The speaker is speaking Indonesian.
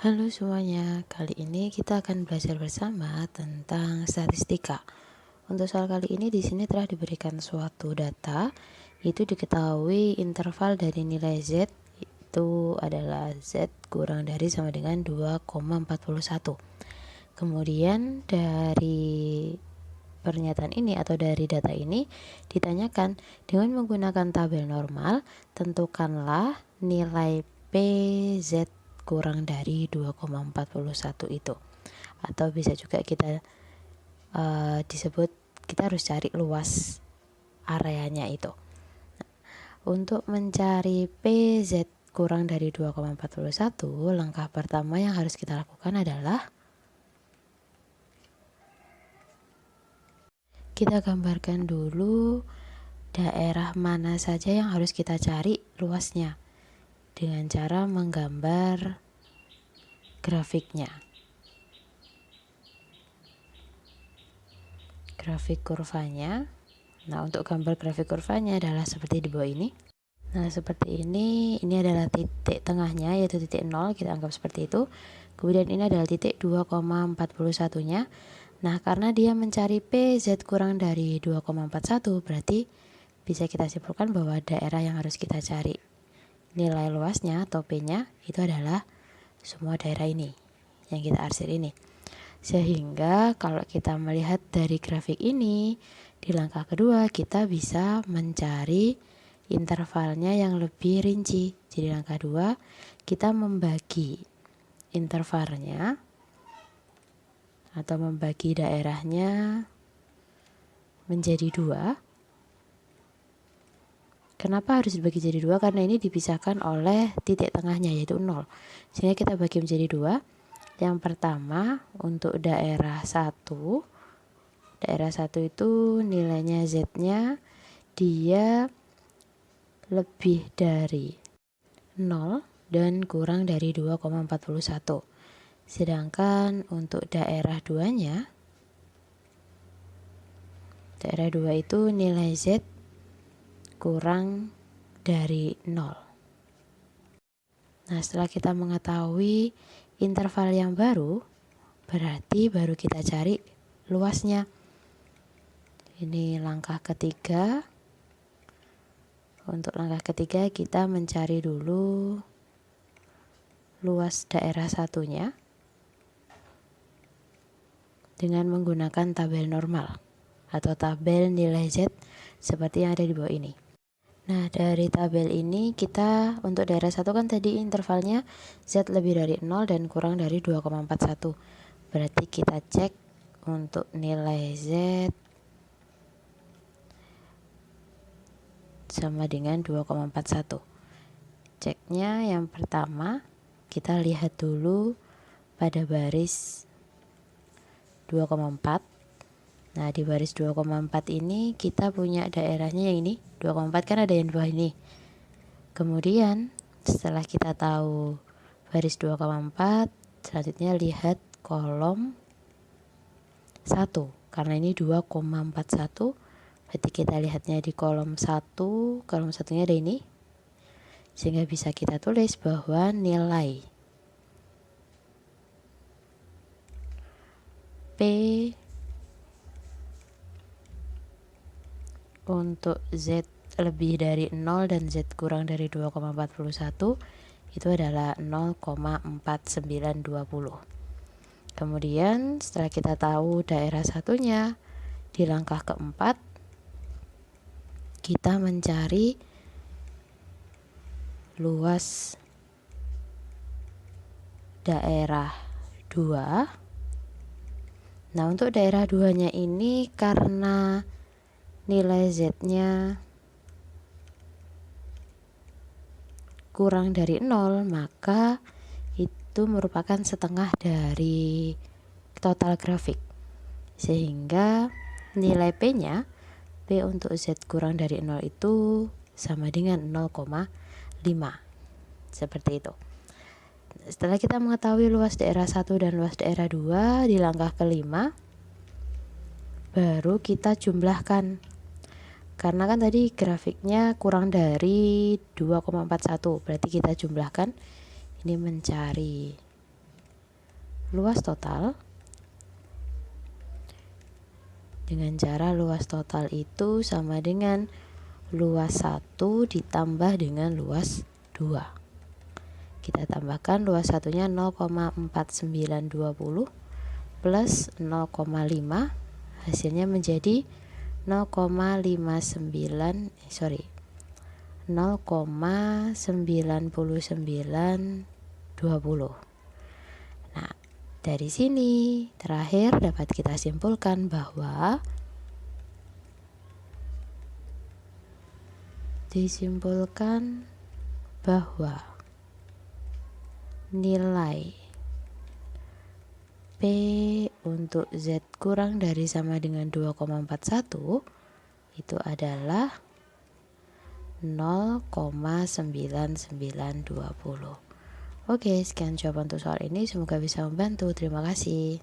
Halo semuanya, kali ini kita akan belajar bersama tentang statistika. Untuk soal kali ini di sini telah diberikan suatu data, itu diketahui interval dari nilai Z itu adalah Z kurang dari sama dengan 2,41. Kemudian dari pernyataan ini atau dari data ini ditanyakan dengan menggunakan tabel normal, tentukanlah nilai PZ kurang dari 2,41 itu. Atau bisa juga kita disebut kita harus cari luas areanya itu. Untuk mencari PZ kurang dari 2,41, langkah pertama yang harus kita lakukan adalah kita gambarkan dulu daerah mana saja yang harus kita cari luasnya dengan cara menggambar grafiknya. Grafik kurvanya. Nah, untuk gambar grafik kurvanya adalah seperti di bawah ini. Nah, seperti ini adalah titik tengahnya yaitu titik 0, kita anggap seperti itu. Kemudian ini adalah titik 2,41-nya. Nah, karena dia mencari PZ kurang dari 2,41, berarti bisa kita simpulkan bahwa daerah yang harus kita cari nilai luasnya atau P-nya itu adalah semua daerah ini yang kita arsir ini. Sehingga kalau kita melihat dari grafik ini, di langkah kedua kita bisa mencari intervalnya yang lebih rinci. Jadi langkah 2 kita membagi intervalnya atau membagi daerahnya menjadi 2. Kenapa harus dibagi jadi 2? Karena ini dipisahkan oleh titik tengahnya yaitu 0. Sehingga kita bagi menjadi 2. Yang pertama untuk daerah 1. Daerah 1 itu nilainya Z-nya dia lebih dari 0 dan kurang dari 2,41. Sedangkan untuk daerah 2-nya, daerah 2 itu nilai Z kurang dari 0. Nah, setelah kita mengetahui interval yang baru, berarti baru kita cari luasnya. Ini langkah ketiga. Untuk langkah ketiga kita mencari dulu luas daerah satunya dengan menggunakan tabel normal atau tabel nilai Z seperti yang ada di bawah ini. Nah, dari tabel ini kita untuk daerah 1 kan tadi intervalnya Z lebih dari 0 dan kurang dari 2,41. Berarti kita cek untuk nilai Z sama dengan 2,41. Ceknya yang pertama kita lihat dulu pada baris 2,4. Nah, di baris 2,4 ini kita punya daerahnya yang ini 2,4 kan ada yang di bawah ini. Kemudian setelah kita tahu baris 2,4, selanjutnya lihat kolom 1. Karena ini 2,41, berarti kita lihatnya di kolom 1. Kolom satunya ada ini. Sehingga bisa kita tulis bahwa nilai P untuk Z lebih dari 0 dan Z kurang dari 2,41 itu adalah 0,4920. Kemudian setelah kita tahu daerah satunya, di langkah keempat kita mencari luas daerah 2. Nah, untuk daerah 2-nya ini karena nilai Z-nya kurang dari 0, maka itu merupakan setengah dari total grafik. Sehingga nilai P-nya, P untuk Z kurang dari 0 itu sama dengan 0,5. Seperti itu. Setelah kita mengetahui luas daerah 1 dan luas daerah 2, di langkah kelima baru kita jumlahkan. Karena kan tadi grafiknya kurang dari 2,41, berarti kita jumlahkan. Ini mencari luas total dengan cara luas total itu sama dengan luas 1 ditambah dengan luas 2. Kita tambahkan luas satunya 0,4920 plus 0,5, hasilnya menjadi 0,9920. Nah, dari sini terakhir dapat kita simpulkan bahwa nilai P untuk Z kurang dari sama dengan 2,41 itu adalah 0,9920. Oke, sekian jawaban untuk soal ini, semoga bisa membantu. Terima kasih.